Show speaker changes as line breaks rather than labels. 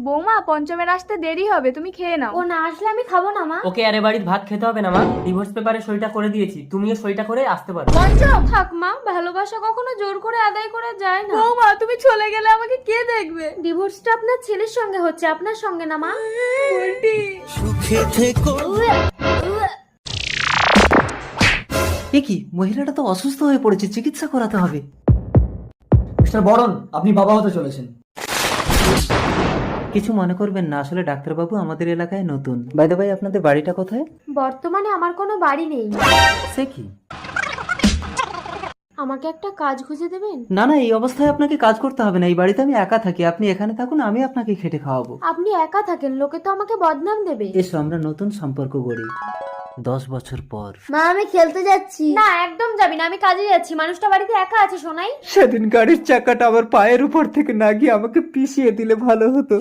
বৌমা পঞ্চমের আসতে দেরি হবে, তুমি খেয়ে নাও।
ও না আসলে আমি খাবো না মা।
ওকে আরে বাড়ির ভাত খেতে হবে না মা, ডিভোর্স পেপারে সইটা করে দিয়েছি, তুমিও সইটা করে আসতে পারো।
পঞ্চম থাক মা, ভালোবাসা কখনো জোর করে আদায় করা যায় না।
বৌমা তুমি চলে গেলে আমাকে কে দেখবে?
ডিভোর্সটা আপনার ছেলের সঙ্গে হচ্ছে, আপনার সঙ্গে না মা।
এ কি, মহিলাটা তো অসুস্থ হয়ে পড়েছে, চিকিৎসা করাতে হবে।
মিস্টার বরণ, আপনি বাবা হতে চলেছেন।
কিছু মনে করবেন না, আসলে ডাক্তারবাবু আমাদের এলাকায় নতুন। বাই দ্য বাই, আপনাদের বাড়িটা কোথায়?
বর্তমানে আমার কোনো বাড়ি নেই।
সে কি?
আমাকে একটা কাজ খুঁজে দেবেন?
না না, এই অবস্থায় আপনাকে কাজ করতে হবে না, এই বাড়িতে আমি একা থাকি, আপনি এখানে থাকুন, আমি আপনাকে খেটে খাওয়াবো।
আপনি একা থাকেন, লোকে তো আমাকে বদনাম দেবে।
এসো আমরা নতুন সম্পর্ক গড়ি 10 বছর পর।
মা আমি খেলতে যাচ্ছি। না একদম যাবি না, আমি কাজে যাচ্ছি। মানুষটা বাড়িতে একা আছে শোনাই।
সেদিন গাড়ির চাকাটা আমার পায়ের উপর থেকে না গিয়ে আমাকে পিষিয়ে দিলে ভালো হতো।